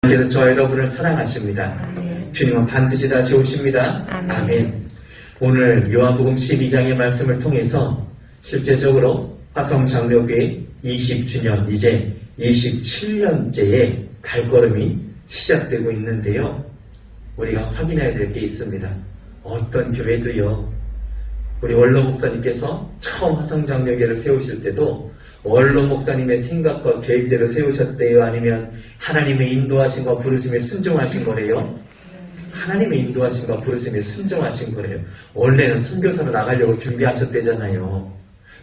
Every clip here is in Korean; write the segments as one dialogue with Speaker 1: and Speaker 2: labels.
Speaker 1: 그래서 저 여러분을 사랑하십니다. 주님은 반드시 다시 오십니다. 아멘. 오늘 요한복음 12장의 말씀을 통해서 실제적으로 화성장로교회 20주년, 이제 27년째의 발걸음이 시작되고 있는데요. 우리가 확인해야 될 게 있습니다. 어떤 교회도요, 우리 원로 목사님께서 처음 화성장로교회를 세우실 때도 원로 목사님의 생각과 계획대로 세우셨대요? 아니면 하나님의 인도하심과 부르심에 순종하신 거래요? 하나님의 인도하심과 부르심에 순종하신 거래요. 원래는 선교사로 나가려고 준비하셨대잖아요.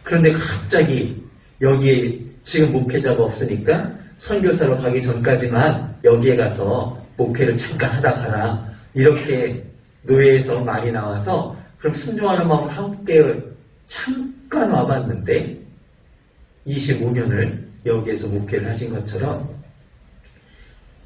Speaker 1: 그런데 갑자기 여기에 지금 목회자가 없으니까 선교사로 가기 전까지만 여기에 가서 목회를 잠깐 하다 가라. 이렇게 노예에서 말이 나와서 그럼 순종하는 마음으로 함께 잠깐 와봤는데 25년을 여기에서 목회를 하신 것처럼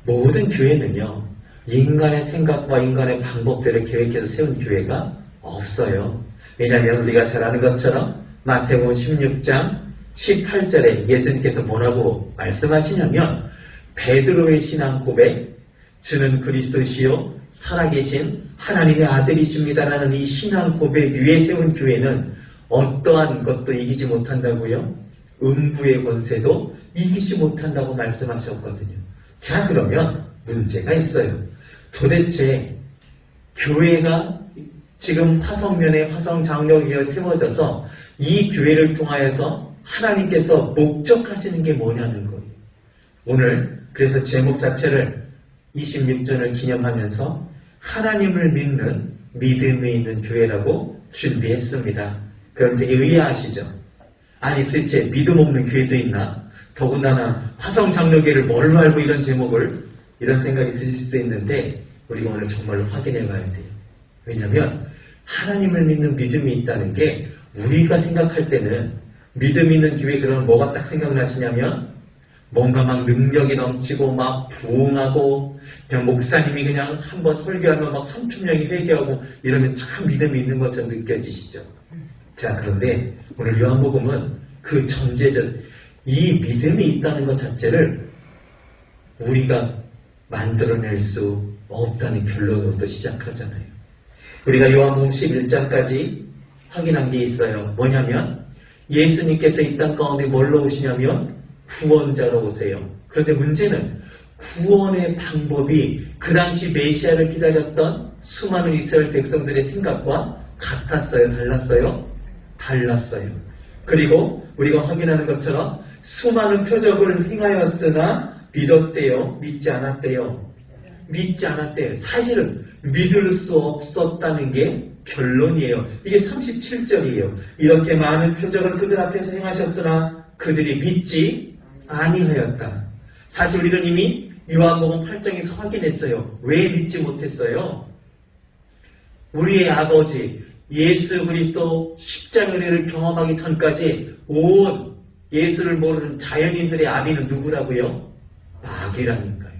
Speaker 1: 모든 교회는요, 인간의 생각과 인간의 방법대로 계획해서 세운 교회가 없어요. 왜냐하면 우리가 잘 아는 것처럼 마태복음 16장 18절에 예수님께서 뭐라고 말씀하시냐면 베드로의 신앙 고백, 주는 그리스도시요 살아계신 하나님의 아들이십니다라는 이 신앙 고백 위에 세운 교회는 어떠한 것도 이기지 못한다고요? 음부의 권세도 이기지 못한다고 말씀하셨거든요. 자, 그러면 문제가 있어요. 도대체 교회가 지금 화성면에 화성장로교회가 세워져서 이 교회를 통하여서 하나님께서 목적하시는 게 뭐냐는 거예요. 오늘 그래서 제목 자체를 26전을 기념하면서 하나님을 믿는 믿음이 있는 교회라고 준비했습니다. 그럼 되게 의아하시죠? 아니 도대체 믿음 없는 교회도 있나? 더군다나 화성장로교회를 뭘로 알고 이런 제목을, 이런 생각이 드실 수도 있는데 우리가 오늘 정말로 확인해 봐야 돼요. 왜냐하면 하나님을 믿는 믿음이 있다는 게 우리가 생각할 때는 믿음 있는 교회 그러면 뭐가 딱 생각나시냐면 뭔가 막 능력이 넘치고 막 부흥하고 그냥 목사님이 그냥 한번 설교하면 막 3,000명이 회개하고 이러면 참 믿음이 있는 것처럼 느껴지시죠? 자, 그런데 오늘 요한복음은 그 전제적 이 믿음이 있다는 것 자체를 우리가 만들어낼 수 없다는 결론으로부터 시작하잖아요. 우리가 요한복음 11장까지 확인한 게 있어요. 뭐냐면 예수님께서 이 땅 가운데 뭘로 오시냐면 구원자로 오세요. 그런데 문제는 구원의 방법이 그 당시 메시아를 기다렸던 수많은 이스라엘 백성들의 생각과 같았어요? 달랐어요? 달랐어요. 그리고 우리가 확인하는 것처럼 수많은 표적을 행하였으나 믿었대요? 믿지 않았대요? 믿지 않았대요. 사실은 믿을 수 없었다는 게 결론이에요. 이게 37절이에요. 이렇게 많은 표적을 그들 앞에서 행하셨으나 그들이 믿지 아니하였다. 사실 우리는 이미 요한복음 8장에서 확인했어요. 왜 믿지 못했어요? 우리의 아버지 예수 그리스도 십자가를 경험하기 전까지 온 예수를 모르는 자연인들의 아비는 누구라고요? 마귀라니까요.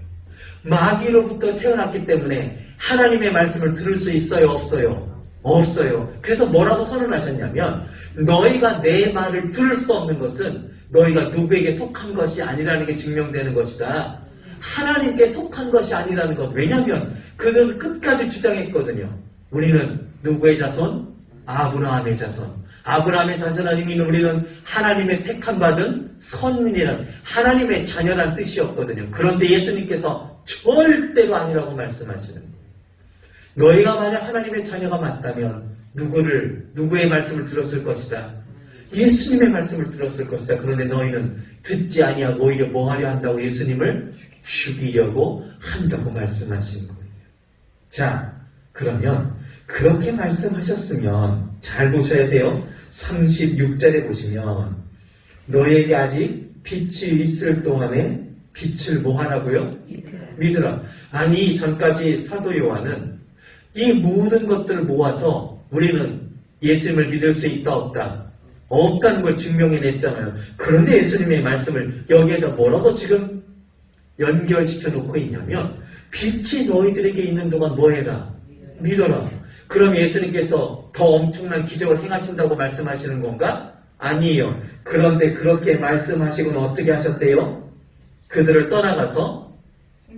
Speaker 1: 마귀로부터 태어났기 때문에 하나님의 말씀을 들을 수 있어요? 없어요? 없어요. 그래서 뭐라고 선언하셨냐면 너희가 내 말을 들을 수 없는 것은 너희가 누구에게 속한 것이 아니라는 게 증명되는 것이다. 하나님께 속한 것이 아니라는 것. 왜냐하면 그는 끝까지 주장했거든요. 우리는 누구의 자손? 아브라함의 자손. 아브라함의 자손 아니면 우리는 하나님의 택함 받은 선민이란 하나님의 자녀란 뜻이었거든요. 그런데 예수님께서 절대로 아니라고 말씀하시는 거예요. 너희가 만약 하나님의 자녀가 맞다면 누구의 말씀을 들었을 것이다? 예수님의 말씀을 들었을 것이다. 그런데 너희는 듣지 아니하고 오히려 뭐 하려 한다고? 예수님을 죽이려고 한다고 말씀하신 거예요. 자, 그러면 그렇게 말씀하셨으면 잘 보셔야 돼요. 36절에 보시면 너희에게 아직 빛이 있을 동안에 빛을 뭐 하라고요? 믿으라. 아니 전까지 사도 요한은 이 모든 것들을 모아서 우리는 예수님을 믿을 수 있다 없다? 없다는 걸 증명해냈잖아요. 그런데 예수님의 말씀을 여기에다 뭐라고 지금 연결시켜 놓고 있냐면 빛이 너희들에게 있는 동안 뭐 해라? 믿어라. 그럼 예수님께서 더 엄청난 기적을 행하신다고 말씀하시는 건가? 아니에요. 그런데 그렇게 말씀하시고는 어떻게 하셨대요? 그들을 떠나가서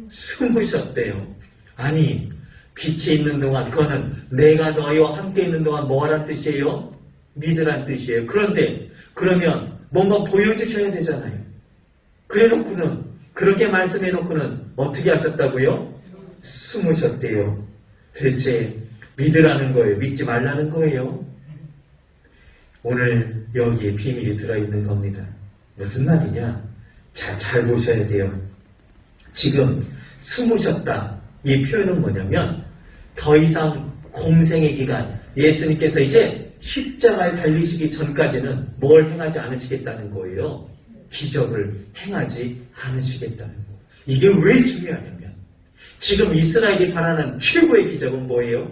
Speaker 1: 숨으셨대요. 아니, 빛이 있는 동안 그거는 내가 너희와 함께 있는 동안 뭐란 뜻이에요? 믿으란 뜻이에요. 그런데 그러면 뭔가 보여주셔야 되잖아요. 그래놓고는 그렇게 말씀해놓고는 어떻게 하셨다고요? 숨으셨대요. 도대체 믿으라는 거예요? 믿지 말라는 거예요? 오늘 여기에 비밀이 들어있는 겁니다. 무슨 말이냐? 잘 보셔야 돼요. 지금 숨으셨다. 이 표현은 뭐냐면 더 이상 공생의 기간, 예수님께서 이제 십자가에 달리시기 전까지는 뭘 행하지 않으시겠다는 거예요. 기적을 행하지 않으시겠다는 거. 이게 왜 중요하냐면 지금 이스라엘이 바라는 최고의 기적은 뭐예요?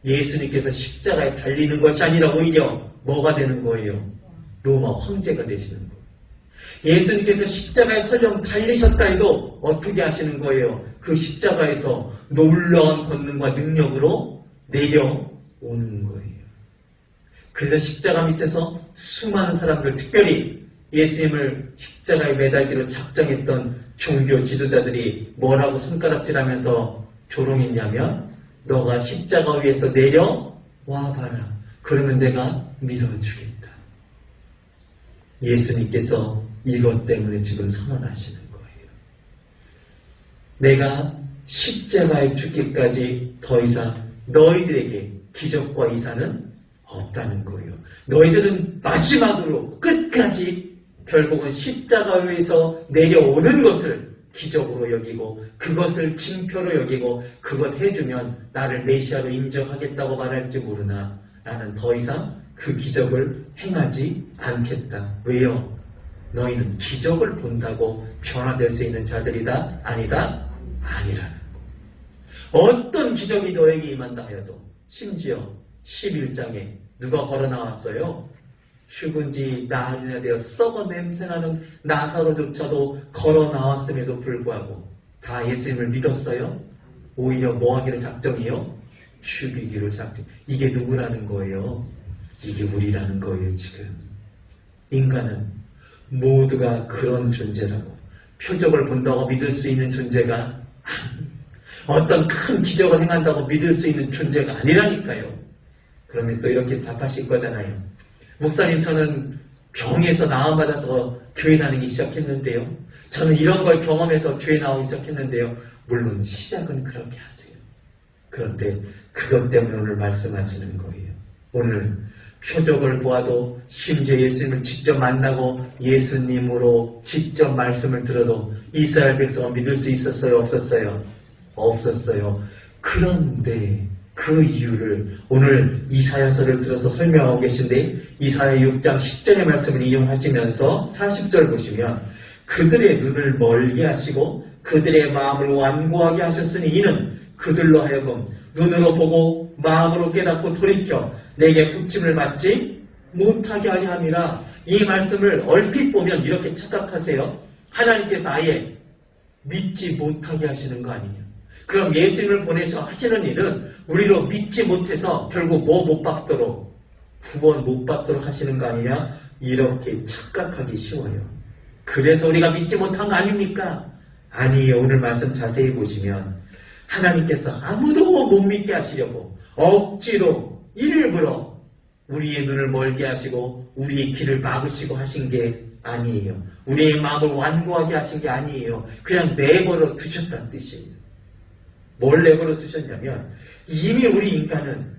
Speaker 1: 예수님께서 십자가에 달리는 것이 아니라 오히려 뭐가 되는 거예요? 로마 황제가 되시는 거예요. 예수님께서 십자가에 설령 달리셨다 해도 어떻게 하시는 거예요? 그 십자가에서 놀라운 권능과 능력으로 내려오는 거예요. 그래서 십자가 밑에서 수많은 사람들, 특별히 예수님을 십자가에 매달기로 작정했던 종교 지도자들이 뭐라고 손가락질하면서 조롱했냐면 너가 십자가 위에서 내려와 봐라. 그러면 내가 믿어주겠다. 예수님께서 이것 때문에 지금 선언하시는 거예요. 내가 십자가에 죽기까지 더 이상 너희들에게 기적과 이사는 없다는 거예요. 너희들은 마지막으로 끝까지 결국은 십자가 위에서 내려오는 것을 기적으로 여기고 그것을 징표로 여기고 그것 해주면 나를 메시아로 인정하겠다고 말할지 모르나 나는 더 이상 그 기적을 행하지 않겠다. 왜요? 너희는 기적을 본다고 변화될 수 있는 자들이다? 아니다? 아니라는 거. 어떤 기적이 너에게 임한다 하여도 심지어 11장에 누가 걸어 나왔어요? 죽은 지 나흘이나 되어 썩어 냄새나는 나사로조차도 걸어 나왔음에도 불구하고 다 예수님을 믿었어요? 오히려 뭐 하기로 작정이요? 죽이기로 작정. 이게 누구라는 거예요? 이게 우리라는 거예요. 지금 인간은 모두가 그런 존재라고, 표적을 본다고 믿을 수 있는 존재가 어떤 큰 기적을 행한다고 믿을 수 있는 존재가 아니라니까요. 그러면 또 이렇게 답하실 거잖아요. 목사님, 저는 병에서 나음받아서 교회 다니기 시작했는데요. 저는 이런 걸 경험해서 교회 나오기 시작했는데요. 물론 시작은 그렇게 하세요. 그런데 그것 때문에 오늘 말씀하시는 거예요. 오늘 표적을 보아도 심지어 예수님을 직접 만나고 예수님으로 직접 말씀을 들어도 이스라엘 백성은 믿을 수 있었어요? 없었어요? 없었어요. 그런데 그 이유를 오늘 이사야서를 들어서 설명하고 계신데 이사야 6장 10절의 말씀을 이용하시면서 40절 보시면 그들의 눈을 멀게 하시고 그들의 마음을 완고하게 하셨으니 이는 그들로 하여금 눈으로 보고 마음으로 깨닫고 돌이켜 내게 부침을 받지 못하게 하려 함이라. 이 말씀을 얼핏 보면 이렇게 착각하세요. 하나님께서 아예 믿지 못하게 하시는 거 아니냐. 그럼 예수님을 보내서 하시는 일은 우리로 믿지 못해서 결국 뭐 못 받도록, 구원 못 받도록 하시는 거 아니냐. 이렇게 착각하기 쉬워요. 그래서 우리가 믿지 못한 거 아닙니까? 아니에요. 오늘 말씀 자세히 보시면 하나님께서 아무도 못 믿게 하시려고 억지로 일부러 우리의 눈을 멀게 하시고 우리의 길을 막으시고 하신 게 아니에요. 우리의 마음을 완고하게 하신 게 아니에요. 그냥 내버려 두셨다는 뜻이에요. 뭘 내버려 두셨냐면 이미 우리 인간은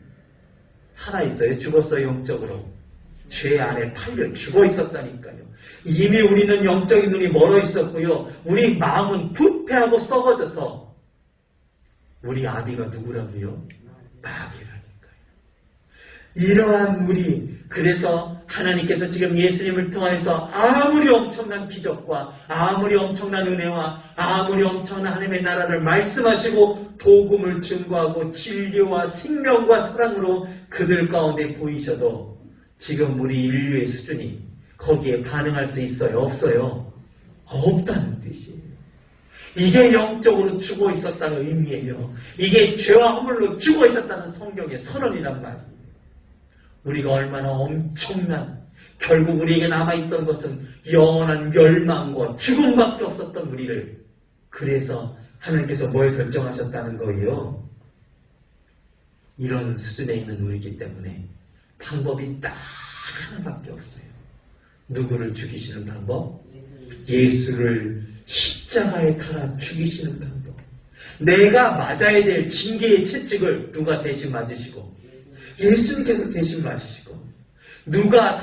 Speaker 1: 살아있어요. 죽었어요. 영적으로. 죄 안에 팔려 죽어 있었다니까요. 이미 우리는 영적인 눈이 멀어 있었고요. 우리 마음은 부패하고 썩어져서 우리 아비가 누구라고요? 마귀라니까요. 이러한 우리, 그래서 하나님께서 지금 예수님을 통해서 아무리 엄청난 기적과 아무리 엄청난 은혜와 아무리 엄청난 하나님의 나라를 말씀하시고 복음을 증거하고 진리와 생명과 사랑으로 그들 가운데 보이셔도 지금 우리 인류의 수준이 거기에 반응할 수 있어요? 없어요? 없다는 뜻이에요. 이게 영적으로 죽어 있었다는 의미예요. 이게 죄와 허물로 죽어 있었다는 성경의 선언이란 말이에요. 우리가 얼마나 엄청난, 결국 우리에게 남아있던 것은 영원한 멸망과 죽음밖에 없었던 우리를 그래서 하나님께서 뭘 결정하셨다는 거예요? 이런 수준에 있는 우리이기 때문에 방법이 딱 하나밖에 없어요. 누구를 죽이시는 방법? 예수를 십자가에 달아 죽이시는 방법. 내가 맞아야 될 징계의 채찍을 누가 대신 맞으시고, 예수님께서 대신 맞으시고, 누가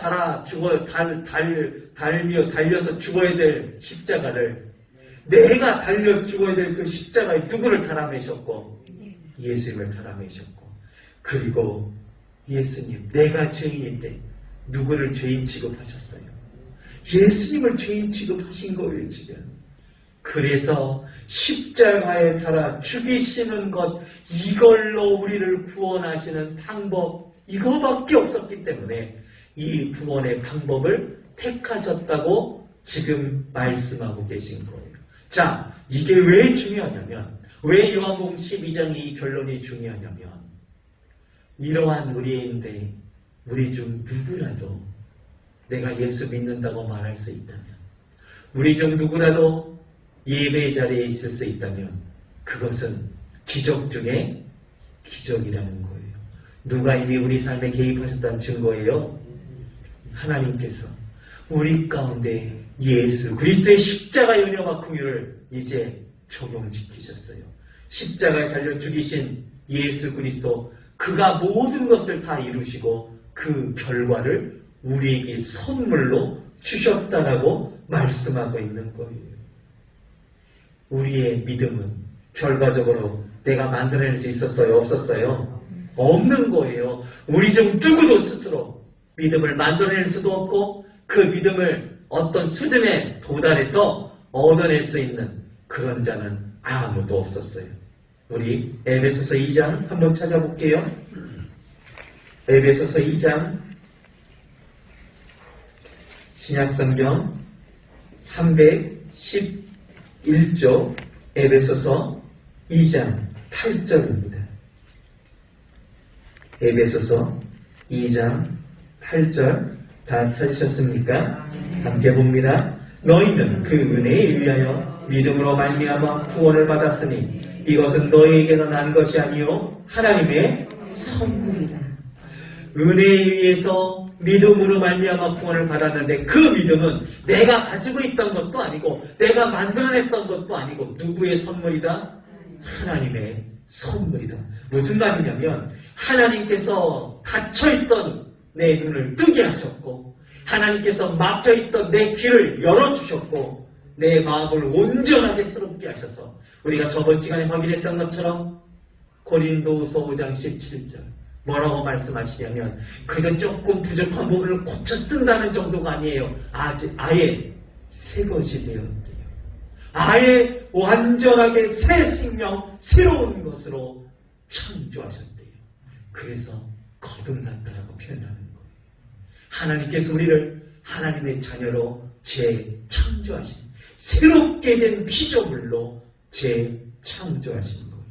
Speaker 1: 달려서 죽어야 될 십자가를, 내가 달려 죽어야 될 그 십자가에 누구를 달아매셨고, 예수님을 달아매셨고, 그리고 예수님, 내가 죄인인데 누구를 죄인 취급하셨어요? 예수님을 죄인 취급하신 거예요, 지금. 그래서 십자가에 달아 죽이시는 것, 이걸로 우리를 구원하시는 방법, 이거밖에 없었기 때문에 이 구원의 방법을 택하셨다고 지금 말씀하고 계신 거예요. 자, 이게 왜 중요하냐면, 왜 요한복음 12장 이 결론이 중요하냐면, 이러한 우리인데 우리 중 누구라도 내가 예수 믿는다고 말할 수 있다면, 우리 중 누구라도 예배 자리에 있을 수 있다면 그것은 기적 중에 기적이라는 거예요. 누가 이미 우리 삶에 개입하셨다는 증거예요? 하나님께서 우리 가운데 예수 그리스도의 십자가의 은혜와 긍휼을 이제 적용시키셨어요. 십자가에 달려 죽이신 예수 그리스도, 그가 모든 것을 다 이루시고 그 결과를 우리에게 선물로 주셨다라고 말씀하고 있는 거예요. 우리의 믿음은 결과적으로 내가 만들어낼 수 있었어요? 없었어요? 없는 거예요. 우리 중 누구도 스스로 믿음을 만들어낼 수도 없고 그 믿음을 어떤 수준에 도달해서 얻어낼 수 있는 그런 자는 아무도 없었어요. 우리 에베소서 2장 한번 찾아볼게요. 에베소서 2장 신약성경 311조 에베소서 2장 8절입니다. 에베소서 2장 8절 다 찾으셨습니까? 함께 봅니다. 너희는 그 은혜에 의하여 믿음으로 말미암아 구원을 받았으니 이것은 너희에게서 난 것이 아니요 하나님의 선물이다. 은혜에 의해서 믿음으로 말미암아 구원을 받았는데 그 믿음은 내가 가지고 있던 것도 아니고 내가 만들어냈던 것도 아니고 누구의 선물이다? 하나님의 선물이다. 무슨 말이냐면 하나님께서 닫혀있던 내 눈을 뜨게 하셨고 하나님께서 막혀있던 내 귀를 열어주셨고 내 마음을 온전하게 새롭게 하셔서 우리가 저번 시간에 확인했던 것처럼 고린도후서 5장 17절 뭐라고 말씀하시냐면 그저 조금 부족한 부분을 고쳐 쓴다는 정도가 아니에요. 아예 새 것이 되었대요. 아예 완전하게 새 생명, 새로운 것으로 창조하셨대요. 그래서 거듭났다라고 표현하는 거예요. 하나님께서 우리를 하나님의 자녀로 재창조하신, 새롭게 된 피조물로 재창조하신 거예요.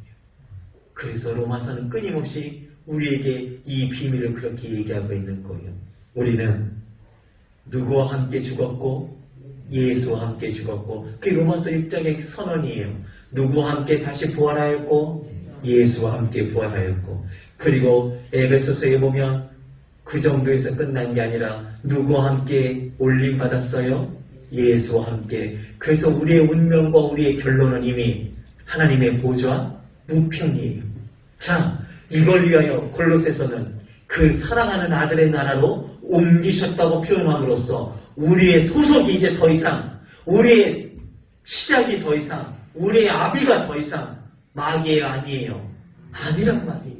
Speaker 1: 그래서 로마서는 끊임없이 우리에게 이 비밀을 그렇게 얘기하고 있는 거예요. 우리는 누구와 함께 죽었고 예수와 함께 죽었고, 그게 로마서 1장의 선언이에요. 누구와 함께 다시 부활하였고 예수와 함께 부활하였고, 그리고 에베소서에 보면 그 정도에서 끝난 게 아니라 누구와 함께 올림받았어요? 예수와 함께. 그래서 우리의 운명과 우리의 결론은 이미 하나님의 보좌 우편이에요. 자, 이걸 위하여 골로새서는 그 사랑하는 아들의 나라로 옮기셨다고 표현함으로써 우리의 소속이 이제 더 이상, 우리의 시작이 더 이상, 우리의 아비가 더 이상 마귀예요, 아니에요? 아니란 말이에요.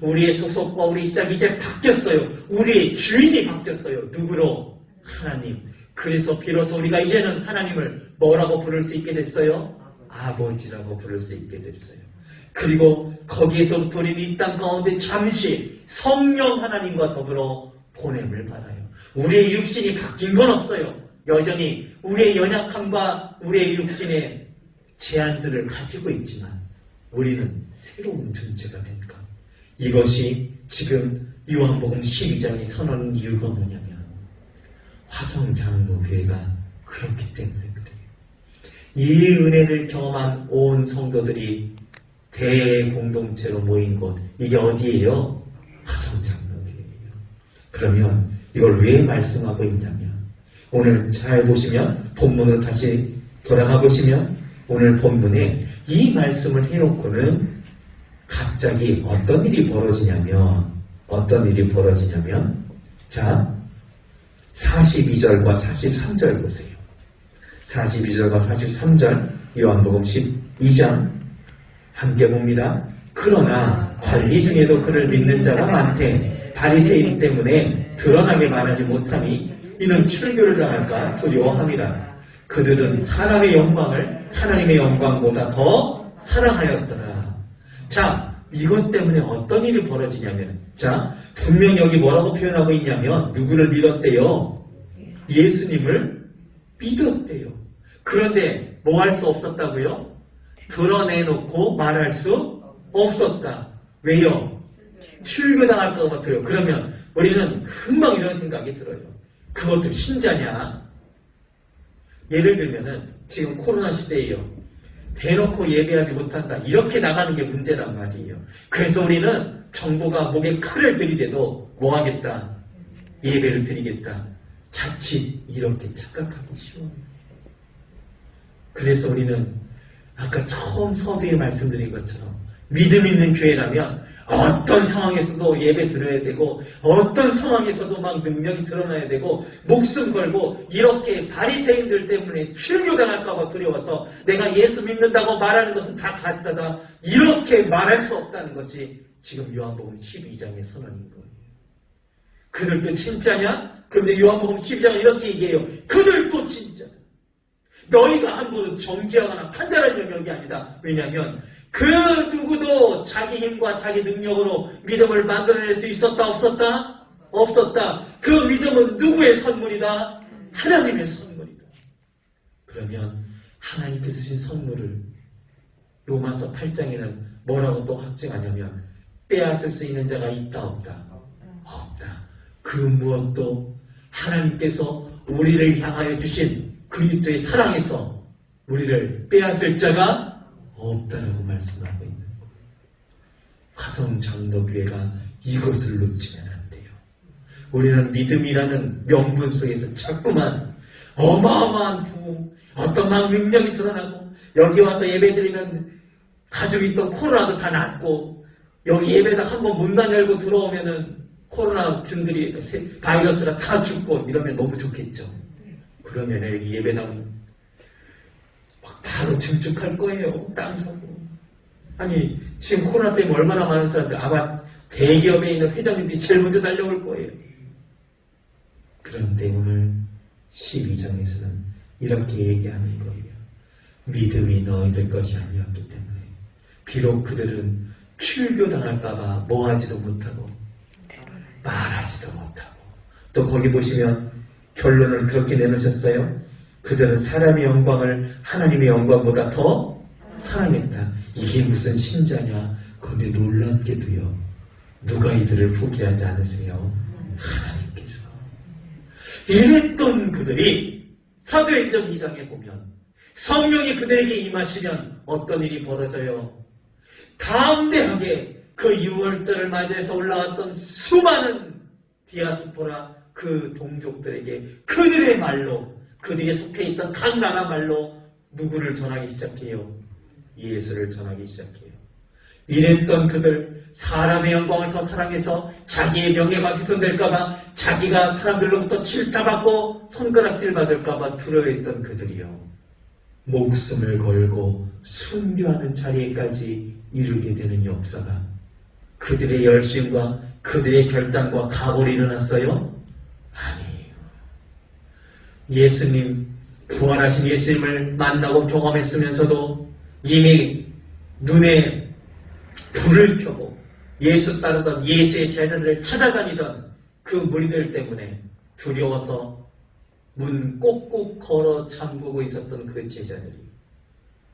Speaker 1: 우리의 소속과 우리의 시작이 이제 바뀌었어요. 우리의 주인이 바뀌었어요. 누구로? 하나님. 그래서 비로소 우리가 이제는 하나님을 뭐라고 부를 수 있게 됐어요? 아버지라고 부를 수 있게 됐어요. 그리고 거기에서부터 우리는 이 땅 가운데 잠시 성령 하나님과 더불어 보냄을 받아요. 우리의 육신이 바뀐 건 없어요. 여전히 우리의 연약함과 우리의 육신의 제한들을 가지고 있지만 우리는 새로운 존재가 된 것. 이것이 지금 요한복음 12장이 선언한 이유가 뭐냐면 화성장로교회가 그렇기 때문에 그래요. 이 은혜를 경험한 온 성도들이 대공동체로 모인 곳, 이게 어디예요? 화성장로교회예요. 그러면 이걸 왜 말씀하고 있냐면, 오늘 잘 보시면 본문을 다시 돌아가 보시면 오늘 본문에 이 말씀을 해놓고는 갑자기 어떤 일이 벌어지냐면 자 42절과 43절 보세요. 42절과 43절 요한복음 12장 함께 봅니다. 그러나 관리 중에도 그를 믿는 자가 많되 바리새인 때문에 드러나게 말하지 못하니 이는 출교를 당할까 두려워함이라. 그들은 사람의 영광을 하나님의 영광보다 더 사랑하였더라. 자, 이것 때문에 어떤 일이 벌어지냐면, 자, 분명 여기 뭐라고 표현하고 있냐면 누구를 믿었대요? 예수님을 믿었대요. 그런데 뭐 할 수 없었다고요? 드러내놓고 말할 수 없었다. 왜요? 출교당할까 봐 들어요. 그러면 우리는 금방 이런 생각이 들어요. 그것도 신자냐? 예를 들면은 지금 코로나 시대예요. 대놓고 예배하지 못한다. 이렇게 나가는 게 문제란 말이에요. 그래서 우리는 정부가 목에 칼을 들이대도 뭐 하겠다? 예배를 드리겠다. 자칫 이렇게 착각하기 쉬워요. 그래서 우리는 아까 처음 서두에 말씀드린 것처럼 믿음 있는 교회라면 어떤 상황에서도 예배 드려야 되고 어떤 상황에서도 막 능력이 드러나야 되고 목숨 걸고 이렇게 바리새인들 때문에 출교당할까 봐 두려워서 내가 예수 믿는다고 말하는 것은 다 가짜다. 이렇게 말할 수 없다는 것이 지금 요한복음 12장의 선언인 거예요. 그들도 진짜냐? 그런데 요한복음 12장은 이렇게 얘기해요. 그들도 진짜. 너희가 함부로 정죄하거나 판단할 영역이 아니다. 왜냐하면 그 누구도 자기 힘과 자기 능력으로 믿음을 만들어낼 수 있었다 없었다? 없었다. 그 믿음은 누구의 선물이다? 하나님의 선물이다. 그러면 하나님께서 주신 선물을 로마서 8장에는 뭐라고 또 확증하냐면 빼앗을 수 있는 자가 있다 없다? 없다. 그 무엇도 하나님께서 우리를 향하여 주신 그리스도의 사랑에서 우리를 빼앗을 자가 없다라고 말씀하고 있는 거예요. 화성장로교회가 이것을 놓치면 안 돼요. 우리는 믿음이라는 명분 속에서 자꾸만 어마어마한 부흥, 어떤 막 능력이 드러나고 여기 와서 예배드리면 가지고 있던 코로나도 다 낫고 여기 예배당 한번 문만 열고 들어오면은 코로나 균들이 바이러스라 다 죽고 이러면 너무 좋겠죠. 그러면 여기 예배당 바로 증축할 거예요. 땅 사고. 아니 지금 코로나 때문에 얼마나 많은 사람들 아마 대기업에 있는 회장님들이 제일 먼저 달려올 거예요. 그런데 오늘 12장에서는 이렇게 얘기하는 거예요. 믿음이 너희들 것이 아니었기 때문에 비록 그들은 출교당할까봐 뭐하지도 못하고 말하지도 못하고 또 거기 보시면 결론을 그렇게 내놓으셨어요. 그들은 사람의 영광을 하나님의 영광보다 더 사랑했다. 이게 무슨 신자냐? 그런데 놀랍게도요. 누가 이들을 포기하지 않으세요? 하나님께서. 이랬던 그들이 사도행전 2장에 보면 성령이 그들에게 임하시면 어떤 일이 벌어져요? 담대하게 그 6월절을 맞이해서 올라왔던 수많은 디아스포라 그 동족들에게 그들의 말로 그들이 속해 있던 각 나라 말로 누구를 전하기 시작해요? 예수를 전하기 시작해요. 이랬던 그들 사람의 영광을 더 사랑해서 자기의 명예가 훼손될까봐 자기가 사람들로부터 질타받고 손가락질 받을까봐 두려워했던 그들이요. 목숨을 걸고 순교하는 자리에까지 이르게 되는 역사가 그들의 열심과 그들의 결단과 각오로 일어났어요? 아니에요. 예수님, 부활하신 예수님을 만나고 경험했으면서도 이미 눈에 불을 켜고 예수 따르던 예수의 제자들을 찾아다니던 그 무리들 때문에 두려워서 문 꼭꼭 걸어 잠그고 있었던 그 제자들이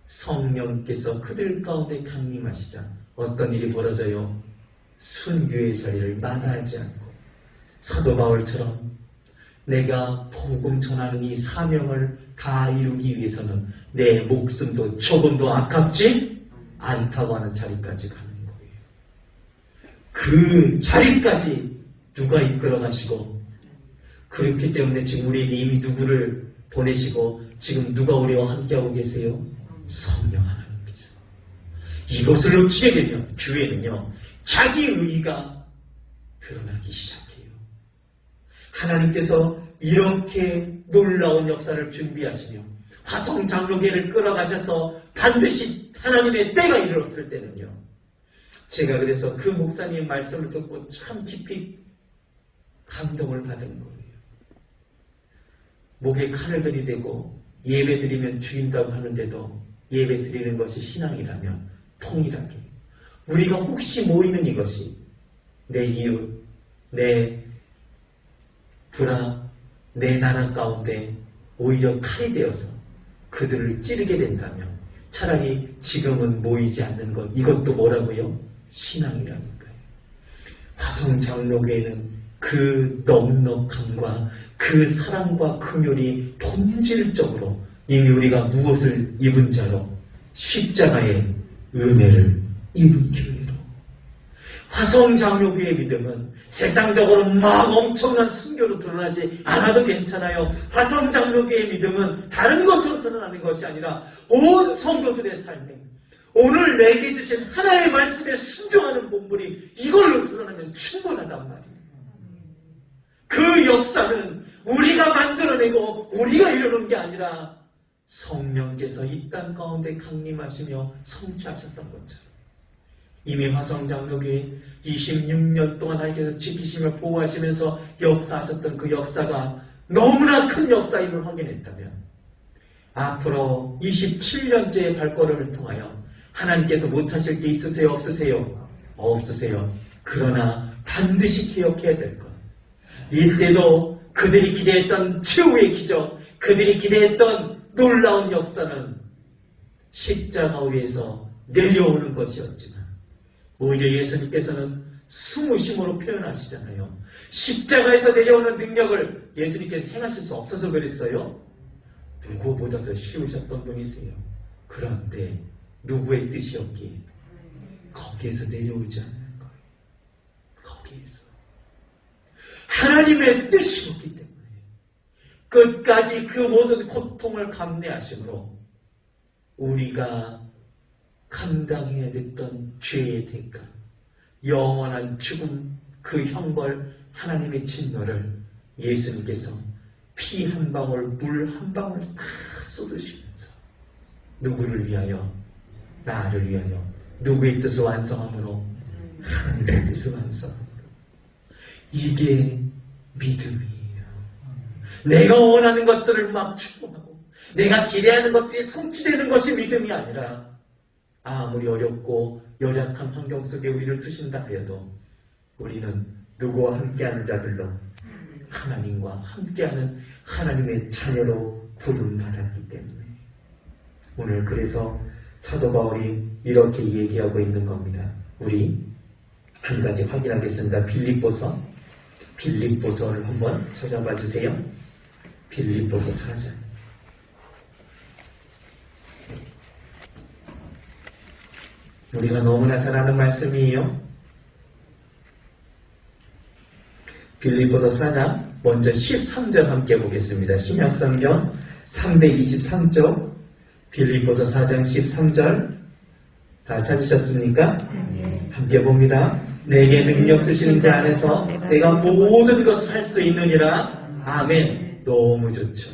Speaker 1: 성령께서 그들 가운데 강림하시자 어떤 일이 벌어져요? 순교의 자리를 마다하지 않고 사도 바울처럼 내가 복음 전하는 이 사명을 다 이루기 위해서는 내 목숨도 조금도 아깝지 않다고 하는 자리까지 가는 거예요. 그 자리까지 누가 이끌어 가시고, 그렇기 때문에 지금 우리에게 이미 누구를 보내시고 지금 누가 우리와 함께하고 계세요? 성령 하나님께서. 이것을 놓치게 되면 교회는요, 자기 의의가 드러나기 시작해요. 하나님께서 이렇게 놀라운 역사를 준비하시며 화성장로교회를 끌어가셔서 반드시 하나님의 때가 이르렀을 때는요, 제가 그래서 그 목사님 말씀을 듣고 참 깊이 감동을 받은 거예요. 목에 칼을 들이대고 예배 드리면 죽인다고 하는데도 예배 드리는 것이 신앙이라면 통일하게, 우리가 혹시 모이는 이것이 내 이웃, 내 부하, 내 나라 가운데 오히려 칼이 되어서 그들을 찌르게 된다면 차라리 지금은 모이지 않는 것, 이것도 뭐라고요? 신앙이라니까요. 화성장로교회는 그 넉넉함과 그 사랑과 긍휼이 본질적으로 이미 우리가 무엇을 입은 자로? 십자가의 은혜를 입은 교회로. 화성장로교회의 믿음은 세상적으로 막 엄청난 순교로 드러나지 않아도 괜찮아요. 화성장로교회의 믿음은 다른 것으로 드러나는 것이 아니라 온 성도들의 삶에 오늘 내게 주신 하나의 말씀에 순종하는 본분이 이걸로 드러나면 충분하단 말이에요. 그 역사는 우리가 만들어내고 우리가 이루는 게 아니라 성령께서 이 땅 가운데 강림하시며 성취하셨던 것처럼, 이미 화성장로교회 26년 동안 하나님께서 지키시며 보호하시면서 역사하셨던 그 역사가 너무나 큰 역사임을 확인했다면, 앞으로 27년째의 발걸음을 통하여 하나님께서 못하실 게 있으세요? 없으세요? 없으세요. 그러나 반드시 기억해야 될 것, 이때도 그들이 기대했던 최후의 기적, 그들이 기대했던 놀라운 역사는 십자가 위에서 내려오는 것이었지만, 오히려 예수님께서는 숨으심으로 표현하시잖아요. 십자가에서 내려오는 능력을 예수님께서 행하실 수 없어서 그랬어요. 누구보다도 쉬우셨던 분이세요. 그런데 누구의 뜻이었기에 거기에서 내려오지 않는 거예요. 거기에서 하나님의 뜻이었기 때문에 끝까지 그 모든 고통을 감내하심으로 우리가 감당해야 됐던 죄의 대가, 영원한 죽음, 그 형벌, 하나님의 진노를 예수님께서 피 한 방울, 물 한 방울 다 쏟으시면서 누구를 위하여? 나를 위하여. 누구의 뜻을 완성함으로? 하나님의 뜻을 완성함으로. 이게 믿음이에요. 내가 원하는 것들을 막 추구하고 내가 기대하는 것들이 성취되는 것이 믿음이 아니라, 아무리 어렵고 열악한 환경 속에 우리를 두신다 해도 우리는 누구와 함께하는 자들로? 하나님과 함께하는 하나님의 자녀로 부름받았기 때문에. 오늘 그래서 사도 바울이 이렇게 얘기하고 있는 겁니다. 우리 한 가지 확인하겠습니다. 빌립보서를 한번 찾아봐 주세요. 빌립보서 4장. 우리가 너무나 잘 아는 말씀이에요. 빌립보서 4장 먼저 13절 함께 보겠습니다. 신약성경 323쪽 빌립보서 4장 13절 다 찾으셨습니까? 함께 봅니다. 내게 능력 쓰시는 자 안에서 내가 모든 것을 할 수 있느니라. 아멘. 너무 좋죠.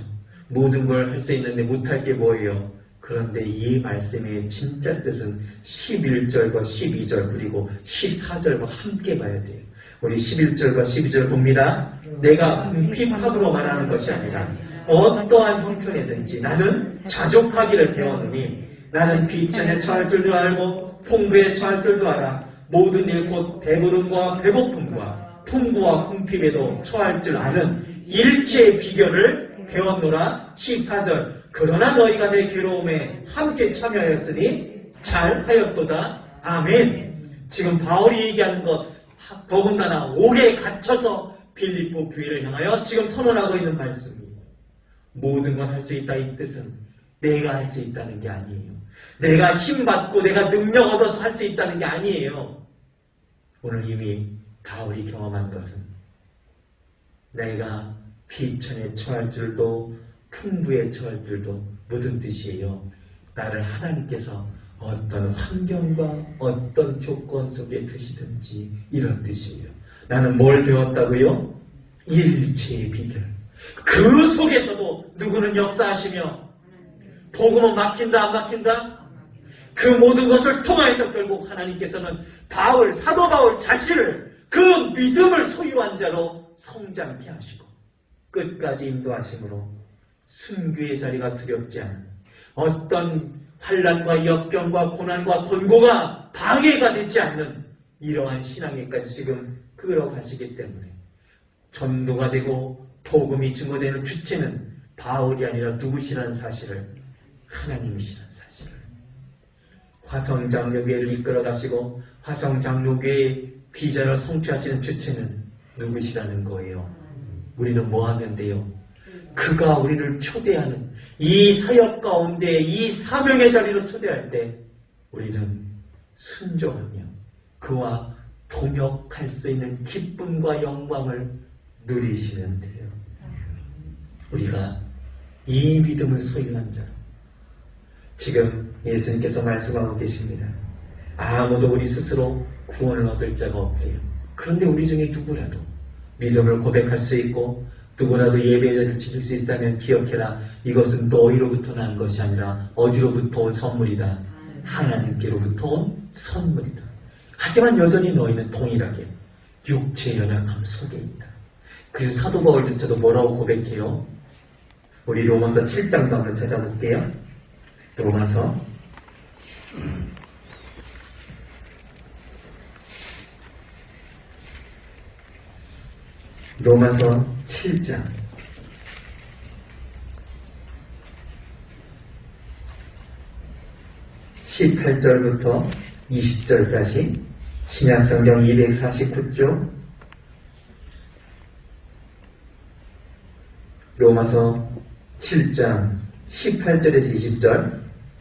Speaker 1: 모든 걸 할 수 있는데 못할 게 뭐예요? 그런데 이 말씀의 진짜 뜻은 11절과 12절 그리고 14절과 함께 봐야 돼요. 우리 11절과 12절 봅니다. 내가 궁핍함으로 말하는 것이 아니라 어떠한 형편이든지 나는 자족하기를 배웠느니, 나는 비천에 처할 줄도 알고 풍부에 처할 줄도 알아. 모든 일 곧 배부름과 배고픔과 풍부와 궁핍에도 처할 줄 아는 일체의 비결을 배웠노라. 14절 그러나 너희가 내 괴로움에 함께 참여하였으니 잘하였도다. 아멘. 지금 바울이 얘기하는 것, 더군다나 옥에 갇혀서 빌립보 교회를 향하여 지금 선언하고 있는 말씀이에요. 모든 걸 할 수 있다 이 뜻은 내가 할 수 있다는 게 아니에요. 내가 힘받고 내가 능력 얻어서 할 수 있다는 게 아니에요. 오늘 이미 바울이 경험한 것은 내가 비천에 처할 줄도 풍부에 처할 줄도 무슨 뜻이에요? 나를 하나님께서 어떤 환경과 어떤 조건 속에 두시든지 이런 뜻이에요. 나는 뭘 배웠다고요? 일체의 비결. 그 속에서도 누구는 역사하시며 복음은 막힌다 안 막힌다? 그 모든 것을 통하여서 결국 하나님께서는 사도 바울 자신을 그 믿음을 소유한 자로 성장케 하시고 끝까지 인도하심으로 순교의 자리가 두렵지 않은 어떤 환난과 역경과 고난과 권고가 방해가 되지 않는 이러한 신앙에까지 지금 끌어가시기 때문에 전도가 되고 복음이 증거되는 주체는 바울이 아니라 누구시라는 사실을 하나님이시라는 사실을 화성장로교회를 이끌어가시고 화성장로교회의 비전을 성취하시는 주체는 누구시라는 거예요. 우리는 뭐 하면 돼요? 그가 우리를 초대하는 이 사역 가운데 이 사명의 자리로 초대할 때 우리는 순종하며 그와 동역할 수 있는 기쁨과 영광을 누리시면 돼요. 우리가 이 믿음을 소유한 자로 지금 예수님께서 말씀하고 계십니다. 아무도 우리 스스로 구원을 얻을 자가 없대요. 그런데 우리 중에 누구라도 믿음을 고백할 수 있고 누구라도 예배를 지킬 수 있다면 기억해라. 이것은 너희로부터 난 것이 아니라 어디로부터 온 선물이다. 하나님께로부터 온 선물이다. 하지만 여전히 너희는 동일하게 육체의 연약함 속에 있다. 그래서 사도 바울조차도 뭐라고 고백해요? 우리 로마서 7장도 한번 찾아볼게요. 로마서 7장 18절부터 20절까지 신약성경 249쪽 로마서 7장 18절에서 20절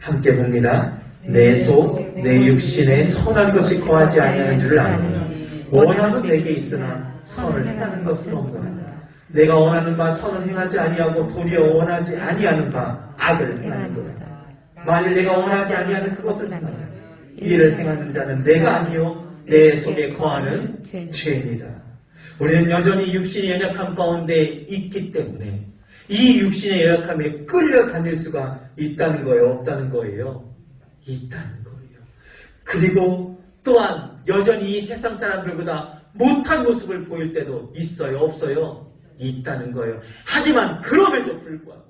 Speaker 1: 함께 봅니다. 내 속, 내 육신에 선한 것이 거하지 아니하는 줄을 아노니 원함은 내게 있으나 선을 행하는 것은 없노라. 내가 원하는 바 선을 행하지 아니하고 도리어 원하지 아니하는 바 악을 행하는도다. 만일 내가 원하지 아니하는 그것을 행하라. 이를 행하는 자는 내가 아니요 내 속에 거하는 죄입니다. 우리는 여전히 육신의 연약함 가운데 있기 때문에 이 육신의 연약함에 끌려다닐 수가 있다는 거예요? 없다는 거예요? 있다는 거예요. 그리고 또한 여전히 이 세상 사람들보다 못한 모습을 보일 때도 있어요? 없어요? 있다는 거예요. 하지만 그럼에도 불구하고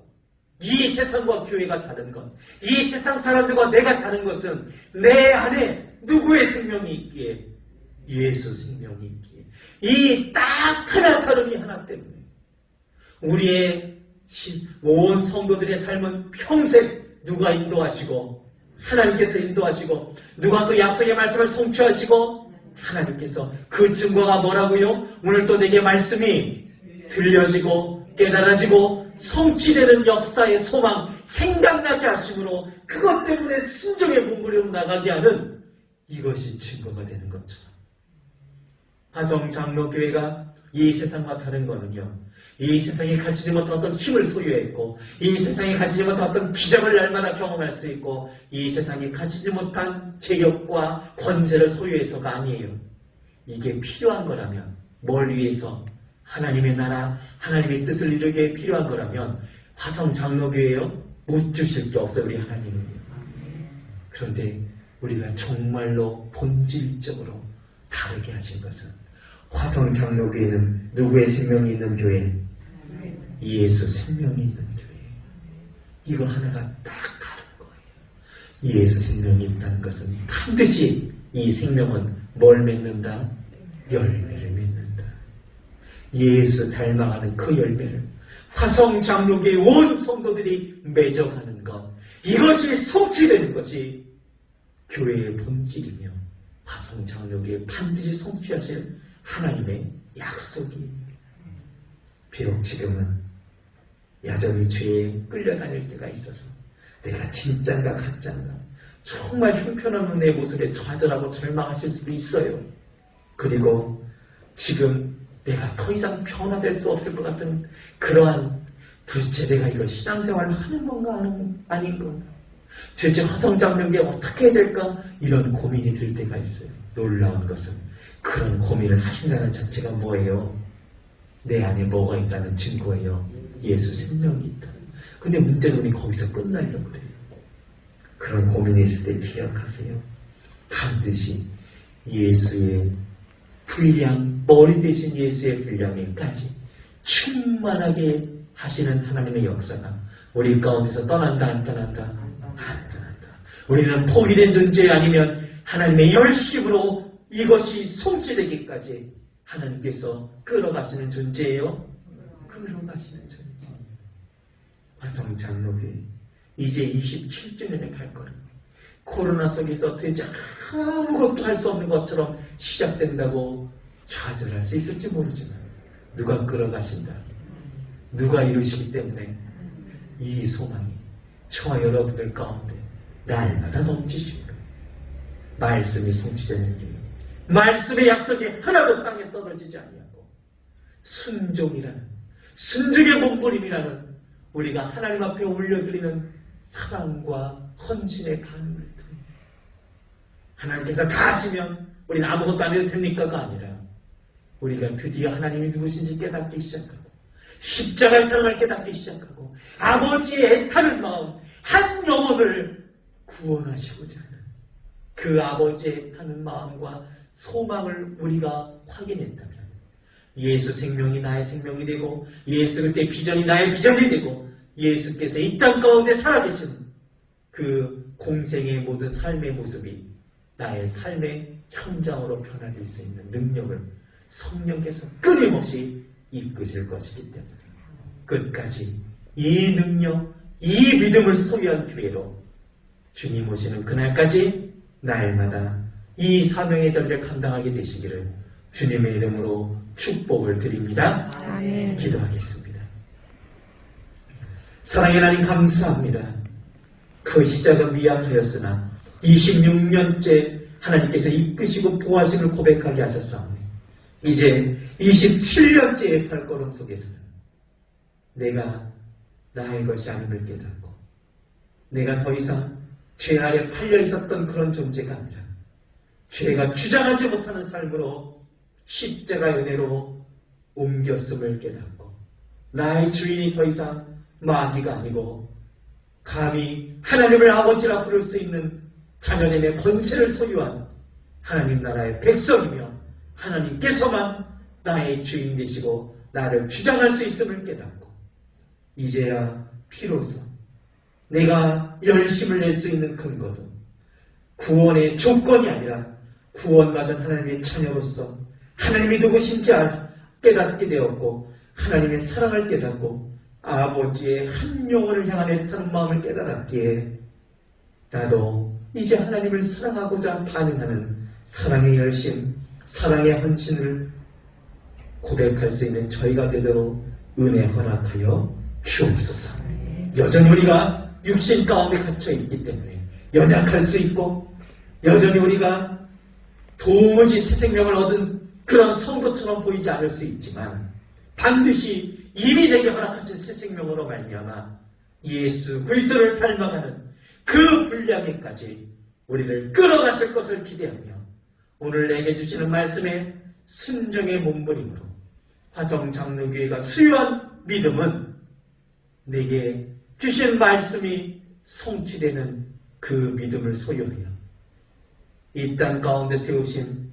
Speaker 1: 이 세상과 교회가 다른 것, 이 세상 사람들과 내가 다른 것은 내 안에 누구의 생명이 있기에? 예수 생명이 있기에. 이 딱 하나 다름이 하나 때문에 우리의 온 성도들의 삶은 평생 누가 인도하시고 하나님께서 인도하시고 누가 그 약속의 말씀을 성취하시고 하나님께서 그 증거가 뭐라고요? 오늘 또 내게 말씀이 들려지고 깨달아지고 성취되는 역사의 소망 생각나게 하심으로 그것 때문에 순종의 문무리로 나가게 하는 이것이 증거가 되는 것처럼 화성장로교회가 이 세상과 다른 거는요. 이 세상에 가지지 못한 어떤 힘을 소유했고 이 세상에 가지지 못한 어떤 기적을 날마다 경험할 수 있고 이 세상에 가지지 못한 재력과 권세를 소유해서가 아니에요. 이게 필요한 거라면 뭘 위해서? 하나님의 나라, 하나님의 뜻을 이루기에 필요한 거라면 화성장로교회요? 못 주실 게 없어요. 우리 하나님은요. 그런데 우리가 정말로 본질적으로 다르게 하신 것은 화성장로교회는 누구의 생명이 있는 교회? 예수 생명이 있는 교회. 이거 하나가 딱 다른 거예요. 예수 생명이 있다는 것은 반드시 이 생명은 뭘 맺는다? 열매를 맺는다. 예수 닮아가는 그 열매를 화성장로교회 온 성도들이 맺어가는 것. 이것이 성취되는 것이 교회의 본질이며 화성장로교회 반드시 성취하실 하나님의 약속이에요. 비록 지금은 여전히 죄에 끌려다닐 때가 있어서 내가 진짠가 가짠가 정말 형편없는 내 모습에 좌절하고 절망하실 수도 있어요. 그리고 지금 내가 더 이상 변화될 수 없을 것 같은 그러한 도대체 내가 이거 신앙생활을 하는 건가 아닌 건가, 도대체 화성장명계 어떻게 해야 될까, 이런 고민이 들 때가 있어요. 놀라운 것은 그런 고민을 하신다는 자체가 뭐예요? 내 안에 뭐가 있다는 증거예요. 예수 생명이 있다. 근데 문제는 우리 거기서 끝나려고 그래요. 그런 고민이 있을 때 기억하세요. 반드시 예수의 분량, 머리 대신 예수의 분량에까지 충만하게 하시는 하나님의 역사가 우리 가운데서 떠난다 안 떠난다? 안 떠난다. 우리는 포기된 존재 아니면 하나님의 열심으로 이것이 성취되기까지 하나님께서 끌어가시는 존재예요. 끌어가시는 존재. 화성장로교회 이제 27주년의 발걸음. 코로나 속에서 도대체 아무것도 할 수 없는 것처럼 시작된다고 좌절할 수 있을지 모르지만 누가 끌어가신다, 누가 이루시기 때문에 이 소망이 저와 여러분들 가운데 날마다 넘치십니다. 말씀이 성취되는 길, 말씀의 약속이 하나도 땅에 떨어지지 아니하고 순종이라는, 순종의 몸부림이라는 우리가 하나님 앞에 올려드리는 사랑과 헌신의 반응을 통해 하나님께서 다 하시면 우리는 아무것도 안 해도 됩니까가 아니라 우리가 드디어 하나님이 누구신지 깨닫기 시작하고 십자가의 사랑을 깨닫기 시작하고 아버지의 애타는 마음, 한 영혼을 구원하시고자 하는 그 아버지의 애타는 마음과 소망을 우리가 확인했다면 예수 생명이 나의 생명이 되고 예수 그때 비전이 나의 비전이 되고 예수께서 이 땅 가운데 살아계신 그 공생의 모든 삶의 모습이 나의 삶의 현장으로 변화될 수 있는 능력을 성령께서 끊임없이 이끄실 것이기 때문에 끝까지 이 능력, 이 믿음을 소유한 교회로 주님 오시는 그날까지 날마다 이 사명의 자리를 감당하게 되시기를 주님의 이름으로 축복을 드립니다.
Speaker 2: 아멘.
Speaker 1: 기도하겠습니다. 사랑의 하나님 감사합니다. 그 시작은 미약하였으나 26년째 하나님께서 이끄시고 보호하심을 고백하게 하셨사오니 이제 27년째의 발걸음 속에서는 내가 나의 것이 아님을 깨닫고 내가 더 이상 죄 아래 팔려 있었던 그런 존재가 아니라 죄가 주장하지 못하는 삶으로 십자가 은혜로 옮겼음을 깨닫고 나의 주인이 더 이상 마귀가 아니고 감히 하나님을 아버지라 부를 수 있는 자녀됨의 권세를 소유한 하나님 나라의 백성이며 하나님께서만 나의 주인 되시고 나를 주장할 수 있음을 깨닫고 이제야 비로소 내가 열심을 낼 수 있는 근거도 구원의 조건이 아니라 구원받은 하나님의 자녀로서 하나님이 누구신지 깨닫게 되었고 하나님의 사랑을 깨닫고 아버지의 한 영혼을 향한 애타는 마음을 깨달았기에 나도 이제 하나님을 사랑하고자 반응하는 사랑의 열심, 사랑의 헌신을 고백할 수 있는 저희가 되도록 은혜 허락하여 주옵소서. 여전히 우리가 육신 가운데 갇혀 있기 때문에 연약할 수 있고 여전히 우리가 도무지 새 생명을 얻은 그런 성도처럼 보이지 않을 수 있지만 반드시 이미 내게 허락하신 새 생명으로 말미암아 예수 그리스도를 닮아가는 그 분량에까지 우리를 끌어가실 것을 기대하며 오늘 내게 주시는 말씀에 순종의 몸부림으로 화성장로교회가 수요한 믿음은 내게 주신 말씀이 성취되는 그 믿음을 소유하여 이 땅 가운데 세우신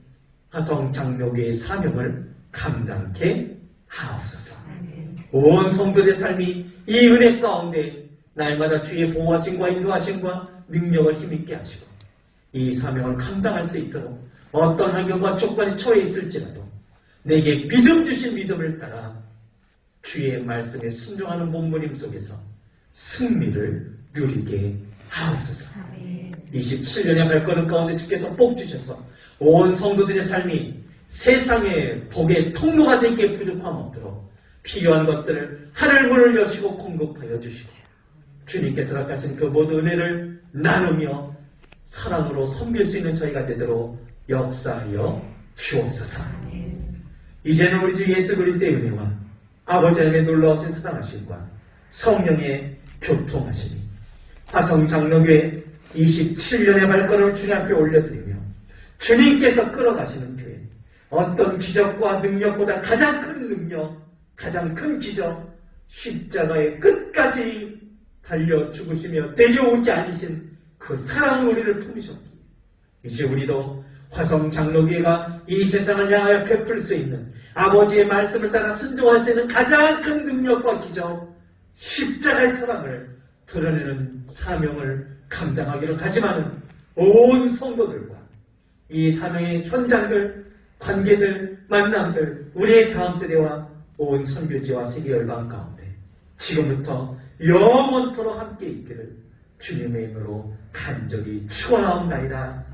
Speaker 1: 화성장로교회의 사명을 감당케 하옵소서. 온 성도의 삶이 이 은혜 가운데 날마다 주의 보호하심과 인도하심과 능력을 힘있게 하시고 이 사명을 감당할 수 있도록 어떤 환경과 조건에 처해 있을지라도 내게 믿음 주신 믿음을 따라 주의 말씀에 순종하는 몸부림 속에서 승리를 누리게 하옵소서. 27년의 발걸음 가운데 주께서 뽑주셔서 온 성도들의 삶이 세상의 복의 통로가 되기에 부족함 없도록 필요한 것들을 하늘문을 여시고 공급하여 주시고 주님께서 허락하신 그 모든 은혜를 나누며 사랑으로 섬길 수 있는 저희가 되도록 역사하여 주옵소서. 이제는 우리 주 예수 그리스도의 은혜와 아버지 하나님의 놀라우신 사랑하심과 성령의 교통하심이 화성장로교회 27년의 발걸음을 주님 앞에 올려드리며 주님께서 끌어가시는 교회, 어떤 기적과 능력보다 가장 큰 능력, 가장 큰 기적, 십자가의 끝까지 달려 죽으시며 내려오지 않으신 그 사랑으로 우리를 품으셨기에 이제 우리도 화성장로교회가 이 세상을 향하여 베풀 수 있는 아버지의 말씀을 따라 순종할 수 있는 가장 큰 능력과 기적, 십자가의 사랑을 드러내는 사명을 감당하기로 다짐하는 온 성도들과 이 사명의 현장들, 관계들, 만남들, 우리의 다음 세대와 온 선교지와 세계 열방 가운데 지금부터 영원토록 함께 있기를 주님의 이름으로 간절히 축원하옵나이다.